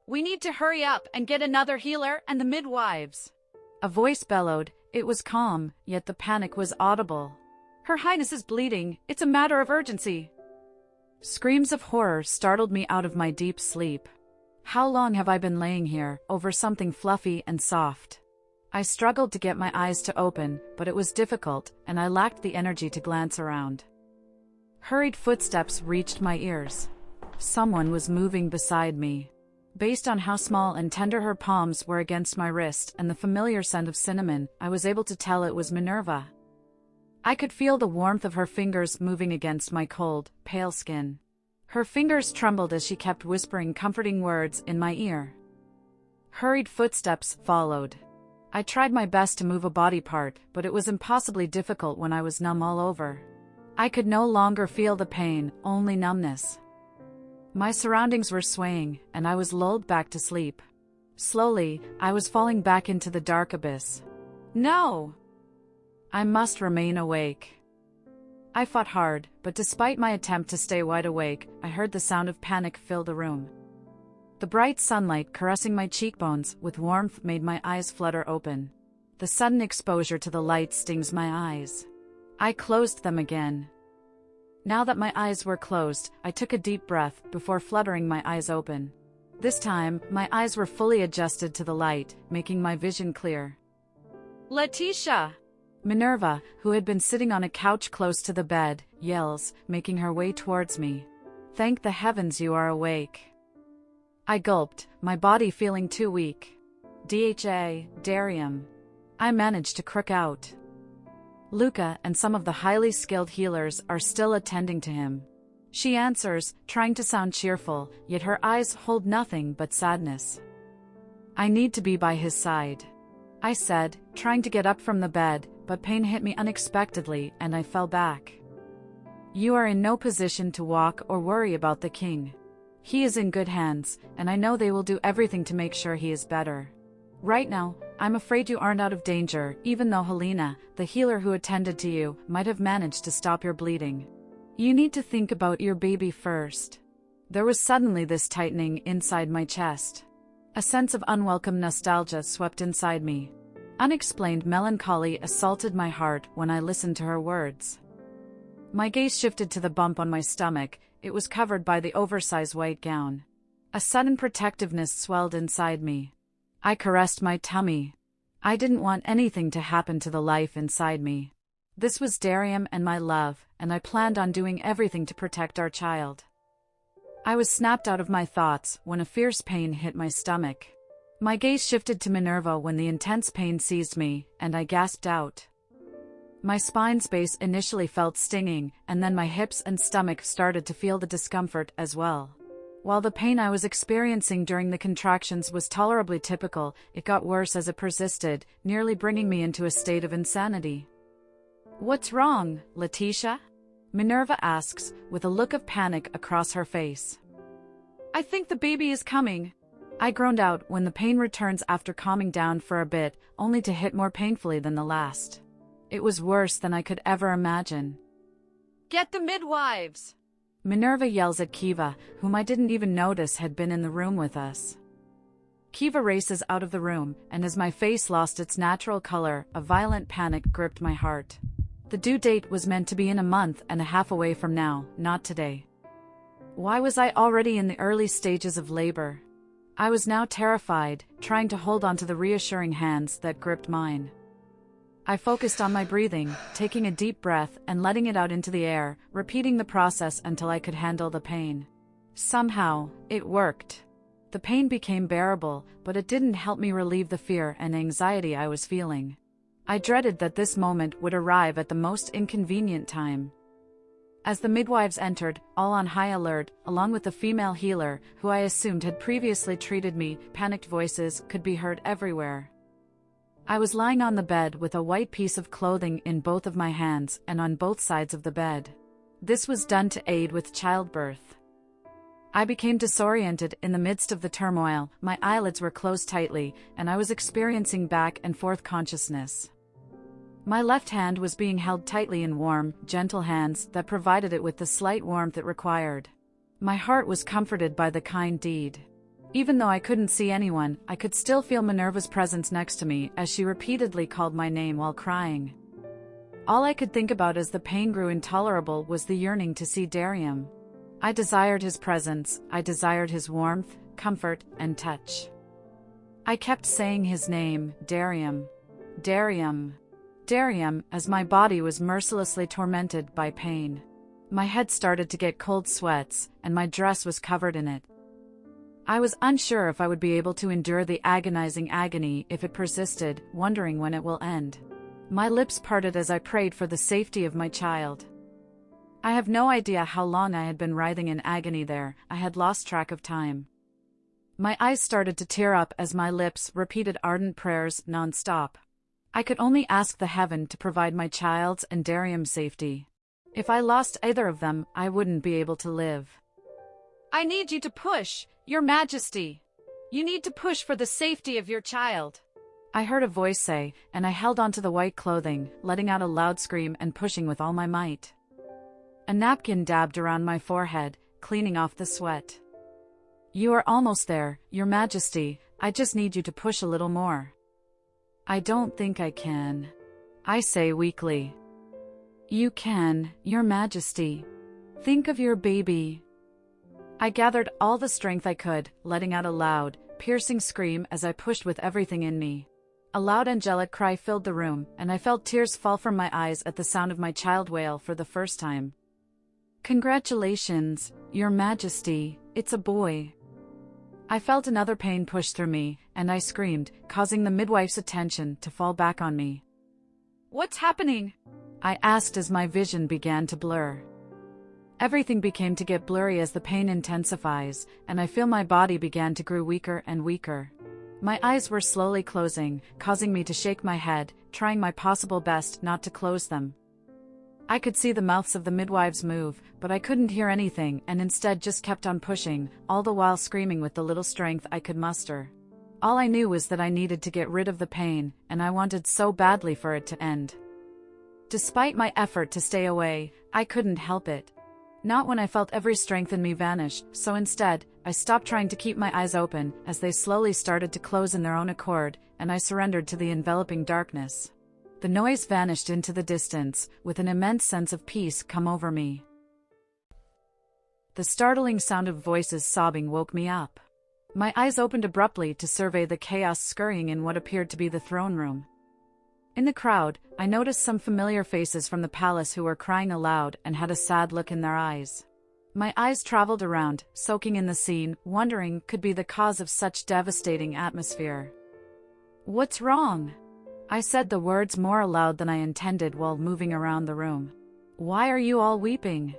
We need to hurry up and get another healer and the midwives. A voice bellowed. It was calm, yet the panic was audible. Her Highness is bleeding. It's a matter of urgency. Screams of horror startled me out of my deep sleep. How long have I been laying here, over something fluffy and soft? I struggled to get my eyes to open, but it was difficult, and I lacked the energy to glance around. Hurried footsteps reached my ears. Someone was moving beside me. Based on how small and tender her palms were against my wrist and the familiar scent of cinnamon, I was able to tell it was Minerva. I could feel the warmth of her fingers moving against my cold, pale skin. Her fingers trembled as she kept whispering comforting words in my ear. Hurried footsteps followed. I tried my best to move a body part, but it was impossibly difficult when I was numb all over. I could no longer feel the pain, only numbness. My surroundings were swaying, and I was lulled back to sleep. Slowly, I was falling back into the dark abyss. No! I must remain awake. I fought hard, but despite my attempt to stay wide awake, I heard the sound of panic fill the room. The bright sunlight caressing my cheekbones with warmth made my eyes flutter open. The sudden exposure to the light stings my eyes. I closed them again. Now that my eyes were closed, I took a deep breath before fluttering my eyes open. This time, my eyes were fully adjusted to the light, making my vision clear. Letitia! Minerva, who had been sitting on a couch close to the bed, yells, making her way towards me. Thank the heavens you are awake. I gulped, my body feeling too weak. DHA, Darium. I managed to croak out. Luca and some of the highly skilled healers are still attending to him. She answers, trying to sound cheerful, yet her eyes hold nothing but sadness. I need to be by his side, I said, trying to get up from the bed, but pain hit me unexpectedly and I fell back. You are in no position to walk or worry about the king. He is in good hands, and I know they will do everything to make sure he is better. Right now, I'm afraid you aren't out of danger, even though Helena, the healer who attended to you, might have managed to stop your bleeding. You need to think about your baby first. There was suddenly this tightening inside my chest. A sense of unwelcome nostalgia swept inside me. Unexplained melancholy assaulted my heart when I listened to her words. My gaze shifted to the bump on my stomach. It was covered by the oversized white gown. A sudden protectiveness swelled inside me. I caressed my tummy. I didn't want anything to happen to the life inside me. This was Darium and my love, and I planned on doing everything to protect our child. I was snapped out of my thoughts when a fierce pain hit my stomach. My gaze shifted to Minerva when the intense pain seized me, and I gasped out. My spine's base initially felt stinging, and then my hips and stomach started to feel the discomfort as well. While the pain I was experiencing during the contractions was tolerably typical, it got worse as it persisted, nearly bringing me into a state of insanity. What's wrong, Letitia? Minerva asks, with a look of panic across her face. I think the baby is coming. I groaned out when the pain returns after calming down for a bit, only to hit more painfully than the last. It was worse than I could ever imagine. Get the midwives! Minerva yells at Kiva, whom I didn't even notice had been in the room with us. Kiva races out of the room, and as my face lost its natural color, a violent panic gripped my heart. The due date was meant to be in a month and a half away from now, not today. Why was I already in the early stages of labor? I was now terrified, trying to hold on to the reassuring hands that gripped mine. I focused on my breathing, taking a deep breath and letting it out into the air, repeating the process until I could handle the pain. Somehow, it worked. The pain became bearable, but it didn't help me relieve the fear and anxiety I was feeling. I dreaded that this moment would arrive at the most inconvenient time. As the midwives entered, all on high alert, along with the female healer, who I assumed had previously treated me, panicked voices could be heard everywhere. I was lying on the bed with a white piece of clothing in both of my hands and on both sides of the bed. This was done to aid with childbirth. I became disoriented in the midst of the turmoil, my eyelids were closed tightly, and I was experiencing back and forth consciousness. My left hand was being held tightly in warm, gentle hands that provided it with the slight warmth it required. My heart was comforted by the kind deed. Even though I couldn't see anyone, I could still feel Minerva's presence next to me as she repeatedly called my name while crying. All I could think about as the pain grew intolerable was the yearning to see Darium. I desired his presence, I desired his warmth, comfort, and touch. I kept saying his name, Darium. Darium. Darium, as my body was mercilessly tormented by pain. My head started to get cold sweats, and my dress was covered in it. I was unsure if I would be able to endure the agonizing agony if it persisted, wondering when it will end. My lips parted as I prayed for the safety of my child. I have no idea how long I had been writhing in agony there. I had lost track of time. My eyes started to tear up as my lips repeated ardent prayers non-stop. I could only ask the heaven to provide my child's and Darium's safety. If I lost either of them, I wouldn't be able to live. I need you to push, Your Majesty. You need to push for the safety of your child. I heard a voice say, and I held onto the white clothing, letting out a loud scream and pushing with all my might. A napkin dabbed around my forehead, cleaning off the sweat. You are almost there, Your Majesty. I just need you to push a little more. I don't think I can. I say weakly. You can, Your Majesty. Think of your baby. I gathered all the strength I could, letting out a loud, piercing scream as I pushed with everything in me. A loud angelic cry filled the room, and I felt tears fall from my eyes at the sound of my child wail for the first time. Congratulations, Your Majesty, it's a boy. I felt another pain push through me, and I screamed, causing the midwife's attention to fall back on me. What's happening? I asked as my vision began to blur. Everything began to get blurry as the pain intensifies, and I feel my body began to grow weaker and weaker. My eyes were slowly closing, causing me to shake my head, trying my possible best not to close them. I could see the mouths of the midwives move, but I couldn't hear anything and instead just kept on pushing, all the while screaming with the little strength I could muster. All I knew was that I needed to get rid of the pain, and I wanted so badly for it to end. Despite my effort to stay away, I couldn't help it. Not when I felt every strength in me vanish, so instead, I stopped trying to keep my eyes open as they slowly started to close in their own accord, and I surrendered to the enveloping darkness. The noise vanished into the distance, with an immense sense of peace come over me. The startling sound of voices sobbing woke me up. My eyes opened abruptly to survey the chaos scurrying in what appeared to be the throne room. In the crowd, I noticed some familiar faces from the palace who were crying aloud and had a sad look in their eyes. My eyes traveled around, soaking in the scene, wondering could be the cause of such devastating atmosphere. What's wrong? I said the words more aloud than I intended while moving around the room. Why are you all weeping?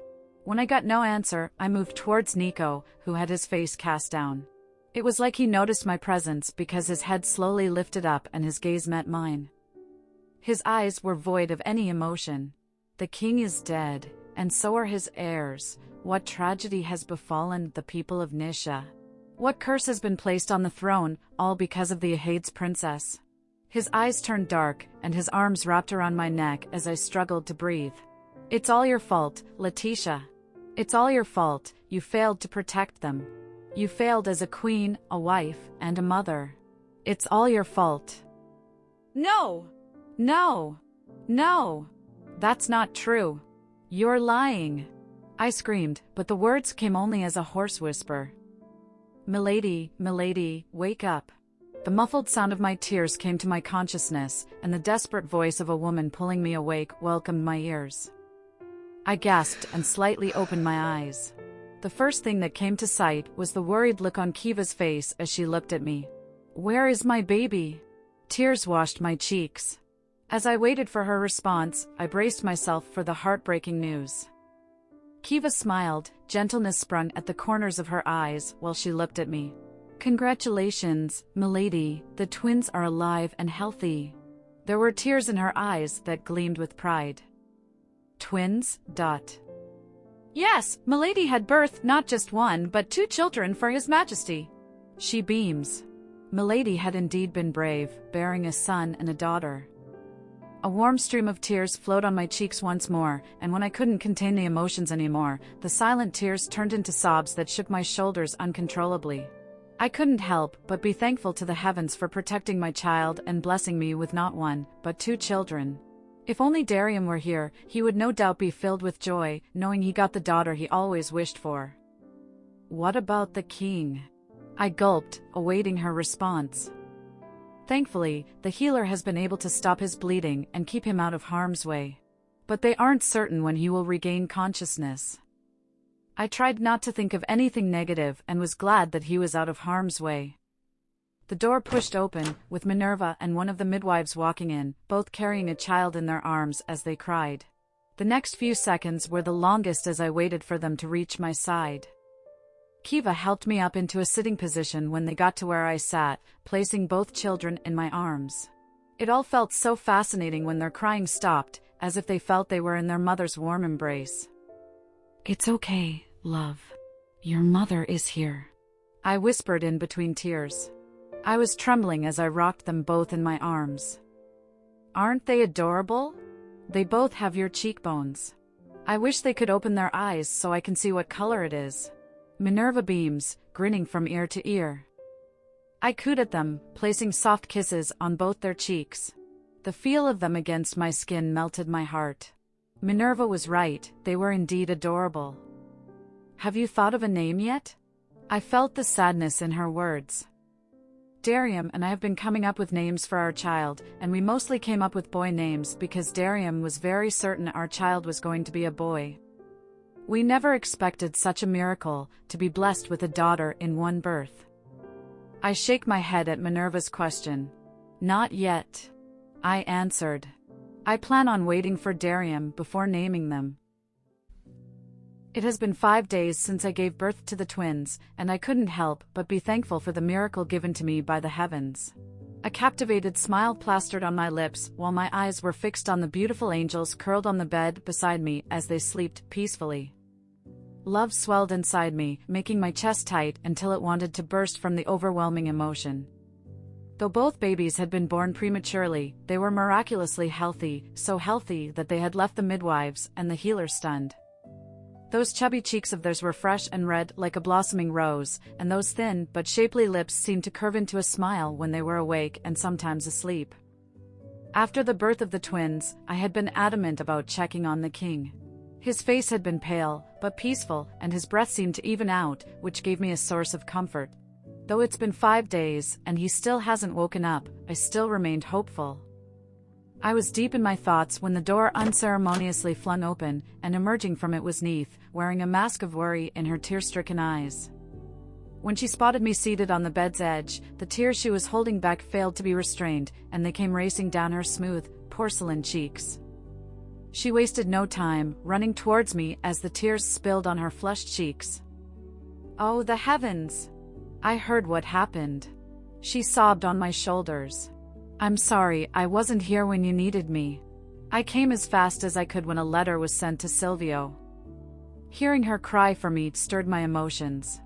When I got no answer, I moved towards Nico, who had his face cast down. It was like he noticed my presence because his head slowly lifted up and his gaze met mine. His eyes were void of any emotion. The king is dead, and so are his heirs. What tragedy has befallen the people of Nisha? What curse has been placed on the throne, all because of the Ahades princess? His eyes turned dark, and his arms wrapped around my neck as I struggled to breathe. It's all your fault, Letitia. It's all your fault. You failed to protect them. You failed as a queen, a wife, and a mother. It's all your fault. No! No! No! That's not true. You're lying. I screamed, but the words came only as a hoarse whisper. Milady, milady, wake up. The muffled sound of my tears came to my consciousness, and the desperate voice of a woman pulling me awake welcomed my ears. I gasped and slightly opened my eyes. The first thing that came to sight was the worried look on Kiva's face as she looked at me. Where is my baby? Tears washed my cheeks. As I waited for her response, I braced myself for the heartbreaking news. Kiva smiled, gentleness sprung at the corners of her eyes while she looked at me. Congratulations, milady, the twins are alive and healthy. There were tears in her eyes that gleamed with pride. Twins? Yes, milady had birthed not just one but 2 children for his majesty. She beams. Milady had indeed been brave, bearing a son and a daughter. A warm stream of tears flowed on my cheeks once more, and when I couldn't contain the emotions anymore, the silent tears turned into sobs that shook my shoulders uncontrollably. I couldn't help but be thankful to the heavens for protecting my child and blessing me with not one, but 2 children. If only Darium were here, he would no doubt be filled with joy, knowing he got the daughter he always wished for. What about the king? I gulped, awaiting her response. Thankfully, the healer has been able to stop his bleeding and keep him out of harm's way. But they aren't certain when he will regain consciousness. I tried not to think of anything negative and was glad that he was out of harm's way. The door pushed open, with Minerva and one of the midwives walking in, both carrying a child in their arms as they cried. The next few seconds were the longest as I waited for them to reach my side. Kiva helped me up into a sitting position when they got to where I sat, placing both children in my arms. It all felt so fascinating when their crying stopped, as if they felt they were in their mother's warm embrace. "It's okay, love. Your mother is here," I whispered in between tears. I was trembling as I rocked them both in my arms. "Aren't they adorable? They both have your cheekbones. I wish they could open their eyes so I can see what color it is." Minerva beams, grinning from ear to ear. I cooed at them, placing soft kisses on both their cheeks. The feel of them against my skin melted my heart. Minerva was right, they were indeed adorable. "Have you thought of a name yet?" I felt the sadness in her words. "Darium and I have been coming up with names for our child, and we mostly came up with boy names because Darium was very certain our child was going to be a boy. We never expected such a miracle, to be blessed with a daughter in one birth." I shake my head at Minerva's question. "Not yet," I answered. "I plan on waiting for Darium before naming them." It has been 5 days since I gave birth to the twins, and I couldn't help but be thankful for the miracle given to me by the heavens. A captivated smile plastered on my lips while my eyes were fixed on the beautiful angels curled on the bed beside me as they slept peacefully. Love swelled inside me, making my chest tight until it wanted to burst from the overwhelming emotion. Though both babies had been born prematurely, they were miraculously healthy, so healthy that they had left the midwives and the healer stunned. Those chubby cheeks of theirs were fresh and red like a blossoming rose, and those thin but shapely lips seemed to curve into a smile when they were awake and sometimes asleep. After the birth of the twins, I had been adamant about checking on the king. His face had been pale, but peaceful, and his breath seemed to even out, which gave me a source of comfort. Though it's been 5 days, and he still hasn't woken up, I still remained hopeful. I was deep in my thoughts when the door unceremoniously flung open, and emerging from it was Neith, wearing a mask of worry in her tear-stricken eyes. When she spotted me seated on the bed's edge, the tears she was holding back failed to be restrained, and they came racing down her smooth, porcelain cheeks. She wasted no time, running towards me as the tears spilled on her flushed cheeks. "Oh, the heavens! I heard what happened." She sobbed on my shoulders. "I'm sorry, I wasn't here when you needed me. I came as fast as I could when a letter was sent to Silvio." Hearing her cry for me stirred my emotions.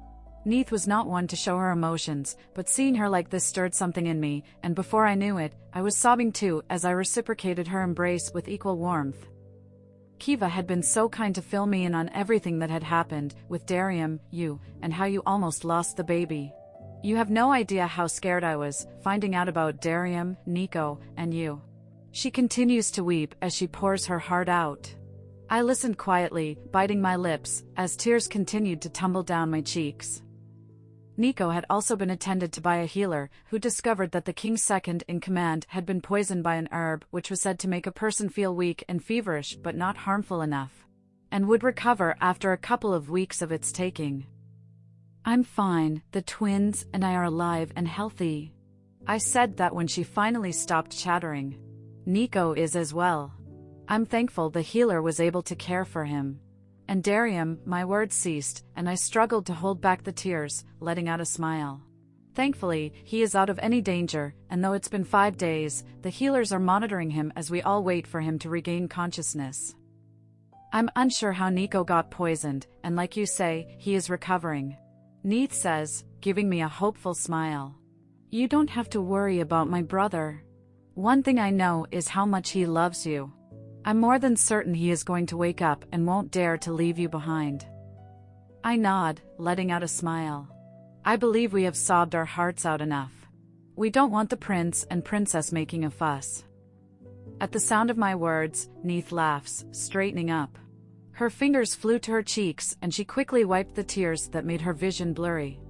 Neith was not one to show her emotions, but seeing her like this stirred something in me, and before I knew it, I was sobbing too as I reciprocated her embrace with equal warmth. Kiva had been so kind to fill me in on everything that had happened, with Darium, you, and how you almost lost the baby. You have no idea how scared I was, finding out about Darium, Nico, and you. She continues to weep as she pours her heart out. I listened quietly, biting my lips, as tears continued to tumble down my cheeks. Nico had also been attended to by a healer, who discovered that the king's second-in-command had been poisoned by an herb which was said to make a person feel weak and feverish but not harmful enough, and would recover after a couple of weeks of its taking. "I'm fine, the twins and I are alive and healthy," I said that when she finally stopped chattering. "Nico is as well. I'm thankful the healer was able to care for him. And Darium," my words ceased, and I struggled to hold back the tears, letting out a smile. "Thankfully, he is out of any danger, and though it's been 5 days, the healers are monitoring him as we all wait for him to regain consciousness. I'm unsure how Nico got poisoned, and like you say, he is recovering," Neith says, giving me a hopeful smile. "You don't have to worry about my brother. One thing I know is how much he loves you. I'm more than certain he is going to wake up and won't dare to leave you behind." I nod, letting out a smile. I believe we have sobbed our hearts out enough. We don't want the prince and princess making a fuss." At the sound of my words, Neith laughs, straightening up. Her fingers flew to her cheeks and she quickly wiped the tears that made her vision blurry.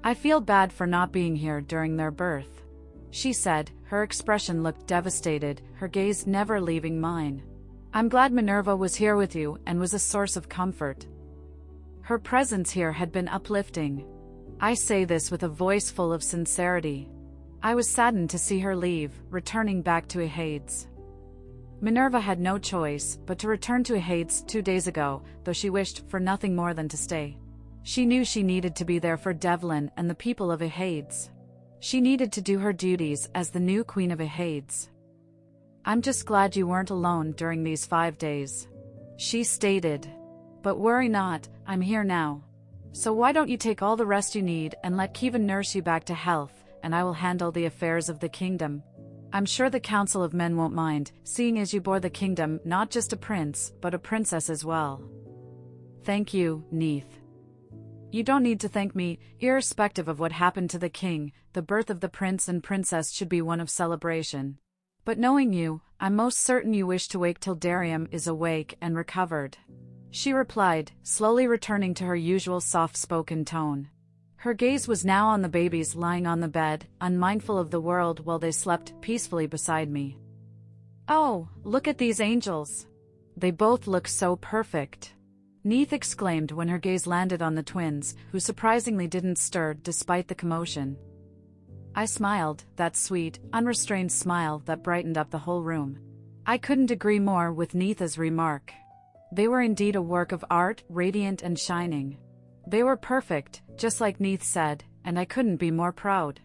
"I feel bad for not being here during their birth," she said. Her expression looked devastated, her gaze never leaving mine. "I'm glad Minerva was here with you and was a source of comfort." Her presence here had been uplifting. I say this with a voice full of sincerity. I was saddened to see her leave, returning back to Ehades. Minerva had no choice but to return to Ehades 2 days ago, though she wished for nothing more than to stay. She knew she needed to be there for Devlin and the people of Ehades. She needed to do her duties as the new queen of Ehades. "I'm just glad you weren't alone during these 5 days," she stated. "But worry not, I'm here now. So why don't you take all the rest you need and let Kevin nurse you back to health, and I will handle the affairs of the kingdom. I'm sure the Council of Men won't mind, seeing as you bore the kingdom not just a prince, but a princess as well." "Thank you, Neith. You don't need to thank me. Irrespective of what happened to the king, the birth of the prince and princess should be one of celebration. But knowing you, I'm most certain you wish to wait till Darium is awake and recovered," she replied, slowly returning to her usual soft-spoken tone. Her gaze was now on the babies lying on the bed, unmindful of the world while they slept peacefully beside me. "Oh, look at these angels. They both look so perfect," Neith exclaimed when her gaze landed on the twins, who surprisingly didn't stir despite the commotion. I smiled, that sweet, unrestrained smile that brightened up the whole room. I couldn't agree more with Neith's remark. They were indeed a work of art, radiant and shining. They were perfect, just like Neith said, and I couldn't be more proud.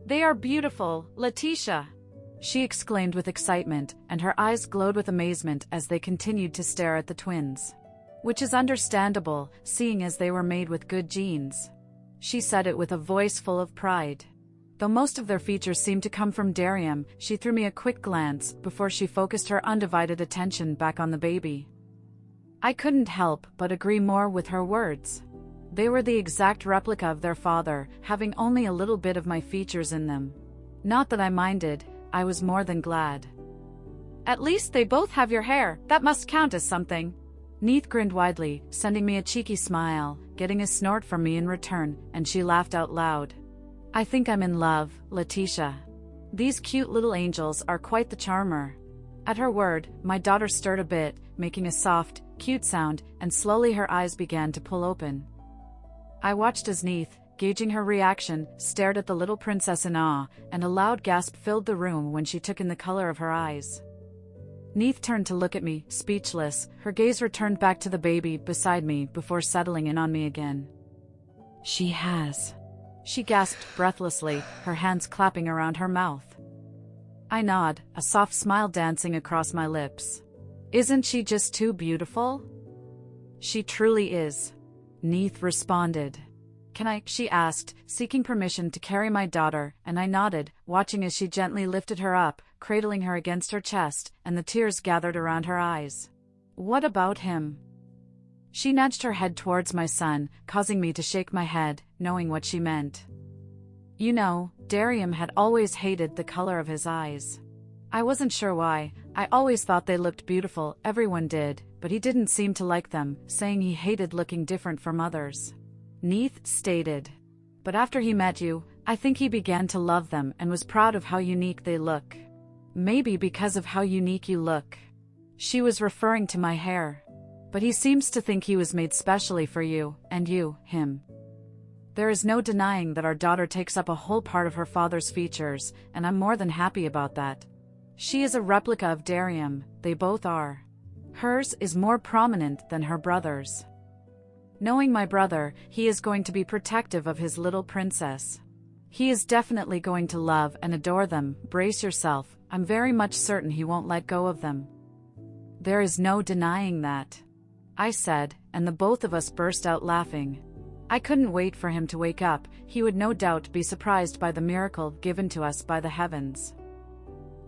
"They are beautiful, Letitia," she exclaimed with excitement, and her eyes glowed with amazement as they continued to stare at the twins. "Which is understandable, seeing as they were made with good genes." She said it with a voice full of pride. Though most of their features seemed to come from Darium, she threw me a quick glance before she focused her undivided attention back on the baby. I couldn't help but agree more with her words. They were the exact replica of their father, having only a little bit of my features in them. Not that I minded, I was more than glad. "At least they both have your hair, that must count as something." Neith grinned widely, sending me a cheeky smile, getting a snort from me in return, and she laughed out loud. "I think I'm in love, Letitia. These cute little angels are quite the charmer." At her word, my daughter stirred a bit, making a soft, cute sound, and slowly her eyes began to pull open. I watched as Neith, gauging her reaction, stared at the little princess in awe, and a loud gasp filled the room when she took in the color of her eyes. Neith turned to look at me, speechless, her gaze returned back to the baby beside me before settling in on me again. "She has," she gasped breathlessly, her hands clapping around her mouth. I nod, a soft smile dancing across my lips. "Isn't she just too beautiful?" "She truly is," Neith responded. "Can I?" she asked, seeking permission to carry my daughter, and I nodded, watching as she gently lifted her up, cradling her against her chest, and the tears gathered around her eyes. "What about him?" She nudged her head towards my son, causing me to shake my head, knowing what she meant. You know, Darium had always hated the color of his eyes. I wasn't sure why. I always thought they looked beautiful, everyone did, but he didn't seem to like them, saying he hated looking different from others. Neith stated. "But after he met you, I think he began to love them and was proud of how unique they look. Maybe because of how unique you look." She was referring to my hair. "But he seems to think he was made specially for you, and you, him." There is no denying that our daughter takes up a whole part of her father's features, and I'm more than happy about that. She is a replica of Darium, they both are. Hers is more prominent than her brother's. Knowing my brother, he is going to be protective of his little princess. He is definitely going to love and adore them. Brace yourself, I'm very much certain he won't let go of them. There is no denying that, I said, and the both of us burst out laughing. I couldn't wait for him to wake up. He would no doubt be surprised by the miracle given to us by the heavens.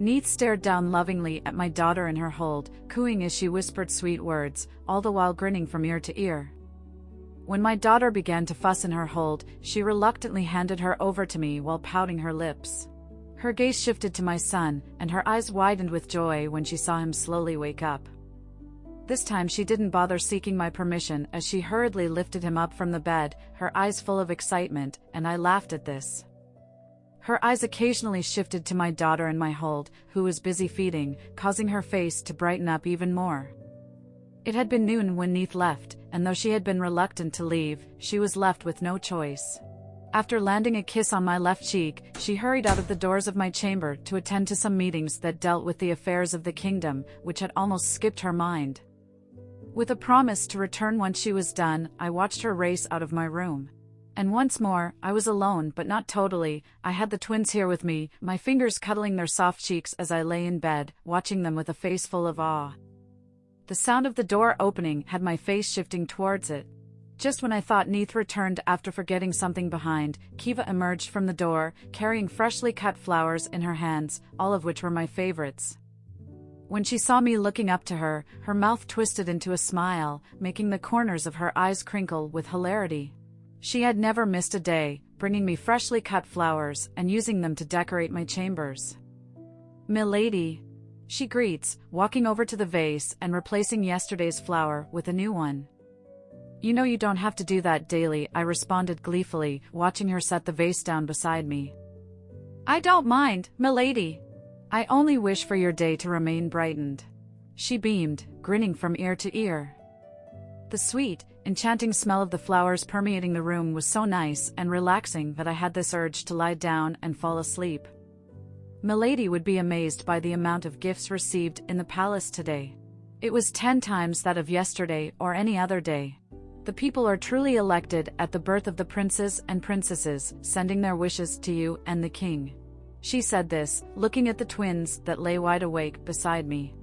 Neith stared down lovingly at my daughter in her hold, cooing as she whispered sweet words, all the while grinning from ear to ear. When my daughter began to fuss in her hold, she reluctantly handed her over to me while pouting her lips. Her gaze shifted to my son, and her eyes widened with joy when she saw him slowly wake up. This time she didn't bother seeking my permission as she hurriedly lifted him up from the bed, her eyes full of excitement, and I laughed at this. Her eyes occasionally shifted to my daughter in my hold, who was busy feeding, causing her face to brighten up even more. It had been noon when Neith left, and though she had been reluctant to leave, she was left with no choice. After landing a kiss on my left cheek, she hurried out of the doors of my chamber to attend to some meetings that dealt with the affairs of the kingdom, which had almost skipped her mind. With a promise to return once she was done, I watched her race out of my room. And once more, I was alone, but not totally. I had the twins here with me, my fingers cuddling their soft cheeks as I lay in bed, watching them with a face full of awe. The sound of the door opening had my face shifting towards it. Just when I thought Neith returned after forgetting something behind, Kiva emerged from the door, carrying freshly cut flowers in her hands, all of which were my favorites. When she saw me looking up to her, her mouth twisted into a smile, making the corners of her eyes crinkle with hilarity. She had never missed a day, bringing me freshly cut flowers and using them to decorate my chambers. "Milady," she greets, walking over to the vase and replacing yesterday's flower with a new one. "You know you don't have to do that daily," I responded gleefully, watching her set the vase down beside me. "I don't mind, milady. I only wish for your day to remain brightened." She beamed, grinning from ear to ear. The sweet, enchanting smell of the flowers permeating the room was so nice and relaxing that I had this urge to lie down and fall asleep. Milady would be amazed by the amount of gifts received in the palace today. It was 10 times that of yesterday or any other day. The people are truly elected at the birth of the princes and princesses, sending their wishes to you and the king. She said this, looking at the twins that lay wide awake beside me.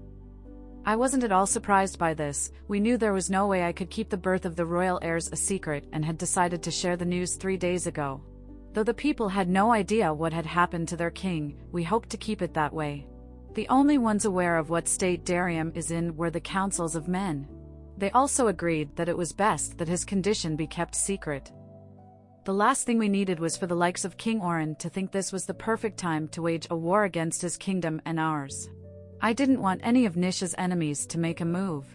I wasn't at all surprised by this. We knew there was no way I could keep the birth of the royal heirs a secret and had decided to share the news 3 days ago. Though the people had no idea what had happened to their king, we hoped to keep it that way. The only ones aware of what state Darium is in were the councils of men. They also agreed that it was best that his condition be kept secret. The last thing we needed was for the likes of King Orin to think this was the perfect time to wage a war against his kingdom and ours. I didn't want any of Nisha's enemies to make a move.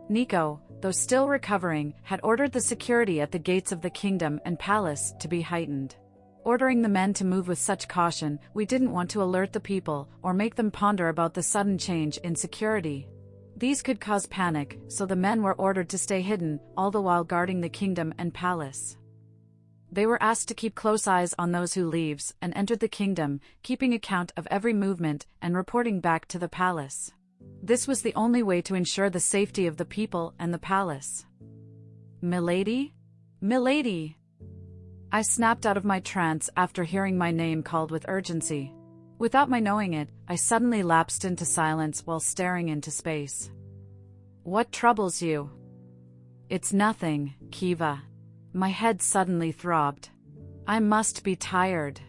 Nico, though still recovering, had ordered the security at the gates of the kingdom and palace to be heightened. Ordering the men to move with such caution, we didn't want to alert the people or make them ponder about the sudden change in security. These could cause panic, so the men were ordered to stay hidden, all the while guarding the kingdom and palace. They were asked to keep close eyes on those who leaves and entered the kingdom, keeping account of every movement and reporting back to the palace. This was the only way to ensure the safety of the people and the palace. "Milady? Milady!" I snapped out of my trance after hearing my name called with urgency. Without my knowing it, I suddenly lapsed into silence while staring into space. "What troubles you?" "It's nothing, Kiva." My head suddenly throbbed. "I must be tired,"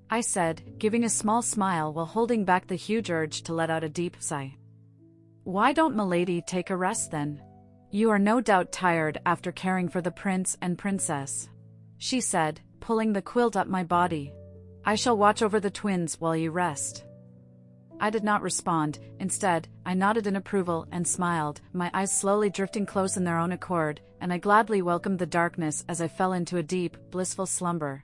I said, giving a small smile while holding back the huge urge to let out a deep sigh. "Why don't Milady take a rest then? You are no doubt tired after caring for the prince and princess," she said, pulling the quilt up my body. "I shall watch over the twins while you rest." I did not respond. Instead, I nodded in approval and smiled, my eyes slowly drifting close in their own accord, and I gladly welcomed the darkness as I fell into a deep, blissful slumber.